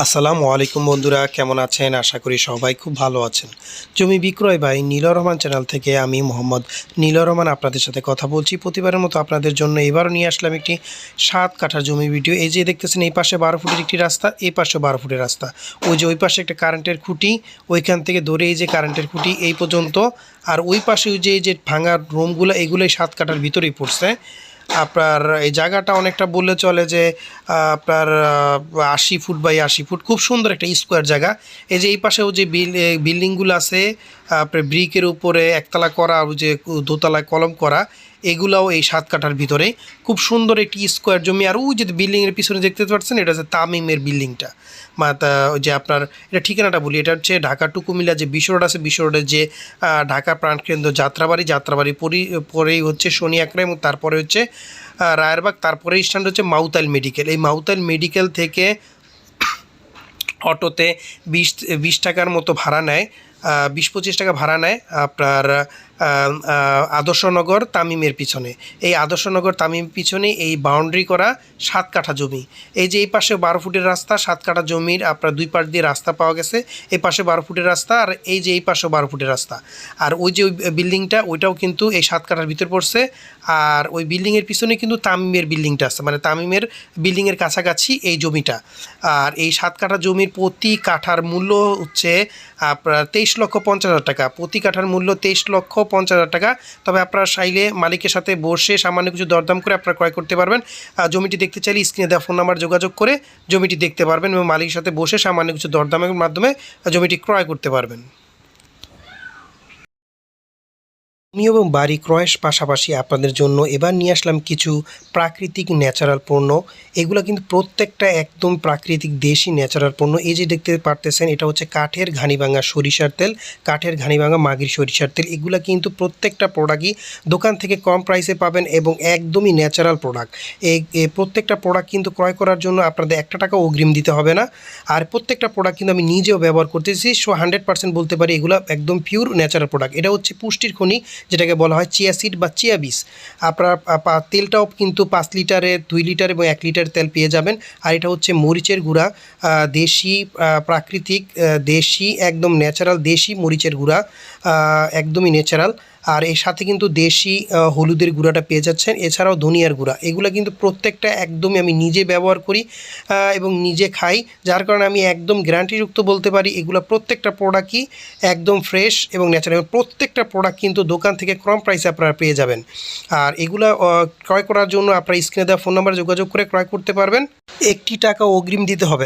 আসসালামু আলাইকুম বন্ধুরা, কেমন আছেন? আশা করি সবাই খুব ভালো আছেন। জমি বিক্রয় বাই নীলুর রহমান চ্যানেল থেকে আমি মোহাম্মদ নীলুর রহমান আপনাদের সাথে কথা বলছি। প্রতিবারের মতো আপনাদের জন্য এবারও নিয়ে আসলাম একটি 7 কাঠা জমি ভিডিও। এই যে দেখতেছেন, এই পাশে 12 ফুটের একটি রাস্তা, এই পাশে 12 ফুটের রাস্তা। ওই যে ওই পাশে একটা কারেন্টের খুঁটি, ওইখান থেকে ধরে এই যে কারেন্টের খুঁটি এই পর্যন্ত। আর ওই পাশে ওই যে ভাঙা রুমগুলো, এগুলোই 7 কাঠার ভিতরেই পড়ছে। আপনার এই জায়গাটা অনেকটা বললে চলে যে আপনার 80 ফুট বাই 80 ফুট, খুব সুন্দর একটা স্কোয়ার জায়গা। এই যে এই পাশেও যে বিল্ডিংগুলো আছে আপনার ব্রিকের উপরে একতলা করা, যে দোতলায় কলম করা, এগুলাও এই 7 কাঠার ভিতরে। খুব সুন্দর একটি স্কোয়ার জমি। আর ওই যে বিল্ডিংয়ের পিছনে দেখতে পাচ্ছেন, এটা হচ্ছে তামিমের বিল্ডিংটা। ওই যে আপনার এটা ঠিকানাটা বলি, এটা হচ্ছে ঢাকা টু কুমিল্লা যে বিশ্ব রোড আছে, বিশ্ব রোডের যে ঢাকা প্রাণকেন্দ্র যাত্রাবাড়ি পরেই হচ্ছে শনি একরা, এবং তারপরে হচ্ছে রায়েরবাগ, তারপরে স্ট্যান্ড হচ্ছে মাউতাইল মেডিকেল। এই মাউতাইল মেডিকেল থেকে অটোতে 20 টাকার মতো ভাড়া নেয়, 20-25 টাকা ভাড়া নেয় আপনার আদর্শনগর তামিমের পিছনে। এই আদর্শনগর তামিম পিছনে এই বাউন্ডারি করা 7 কাঠা জমি। এই যে এই পাশে 12 ফুটের রাস্তা, 7 কাঠা জমির আপনার দুই পাশ দিয়ে রাস্তা পাওয়া গেছে। এই পাশে 12 ফুটের রাস্তা, আর এই যে এই পাশেও 12 ফুটের রাস্তা। আর ওই যে ওই বিল্ডিংটা, ওইটাও কিন্তু এই 7 কাঠার ভিতর পড়ছে। আর ওই বিল্ডিংয়ের পিছনে কিন্তু তামিমের বিল্ডিংটা আছে, মানে তামিমের বিল্ডিংয়ের কাছাকাছি এই জমিটা। আর এই 7 কাঠা জমির প্রতি কাঠার মূল্য হচ্ছে আপনার 23,50,000 টাকা। প্রতি কাঠার মূল্য 23,50,000 টাকা। তবে আপনারা চাইলে মালিকের সাথে বসে সামান্য কিছু দরদাম করে আপনারা ক্রয় করতে পারবেন। জমিটি দেখতে চাইলে স্ক্রিনে দেওয়া ফোন নাম্বার যোগাযোগ করে জমিটি দেখতে পারবেন, এবং মালিকের সাথে বসে সামান্য কিছু দরদামের মাধ্যমে জমিটি ক্রয় করতে পারবেন। জমি এবং বাড়ি ক্রয়ের পাশাপাশি আপনাদের জন্য এবার নিয়ে আসলাম কিছু প্রাকৃতিক ন্যাচারাল পণ্য। এগুলো কিন্তু প্রত্যেকটা একদম প্রাকৃতিক দেশি ন্যাচারাল পণ্য। এই যে দেখতে পারতেছেন, এটা হচ্ছে কাঠের ঘানিভাঙা সরিষার তেল, কাঠের ঘানিভাঙা মাগির সরিষার তেল। এগুলো কিন্তু প্রত্যেকটা প্রোডাক্টই দোকান থেকে কম প্রাইসে পাবেন এবং একদমই ন্যাচারাল প্রোডাক্ট। এই প্রত্যেকটা প্রোডাক্ট কিন্তু ক্রয় করার জন্য আপনাদের 1 টাকা অগ্রিম দিতে হবে না। আর প্রত্যেকটা প্রোডাক্ট কিন্তু আমি নিজেও ব্যবহার করতেছি, 100% বলতে পারি এগুলো একদম পিওর ন্যাচারাল প্রোডাক্ট। এটা হচ্ছে পুষ্টির খনি, যেটাকে বলা হয় চিয়া সিড বা চিয়া বীজ। আপনার তেলটাও কিন্তু 5 লিটারে, 2 লিটার এবং 1 লিটার তেল পেয়ে যাবেন। আর এটা হচ্ছে মরিচের গুঁড়া, দেশি প্রাকৃতিক দেশি একদম ন্যাচারাল দেশি মরিচের গুঁড়া, একদমই ন্যাচারাল। আর এর সাথে কিন্তু দেশি হলুদের গুঁড়াটা পেয়ে যাচ্ছেন, এছাড়াও ধনিয়ার গুঁড়া। এগুলো কিন্তু প্রত্যেকটা একদমই আমি নিজে ব্যবহার করি এবং নিজে খাই, যার কারণে আমি একদম গ্যারান্টিযুক্ত বলতে পারি এগুলো প্রত্যেকটা প্রোডাক্টই একদম ফ্রেশ এবং ন্যাচারাল। প্রত্যেকটা প্রোডাক্ট কিন্তু দোকান থেকে কম প্রাইসে আপনারা পেয়ে যাবেন। আর এগুলো ক্রয় করার জন্য আপনারা স্ক্রিনে দেওয়া ফোন নাম্বারে যোগাযোগ করে ক্রয় করতে পারবেন। 1 টাকা অগ্রিম দিতে হবে।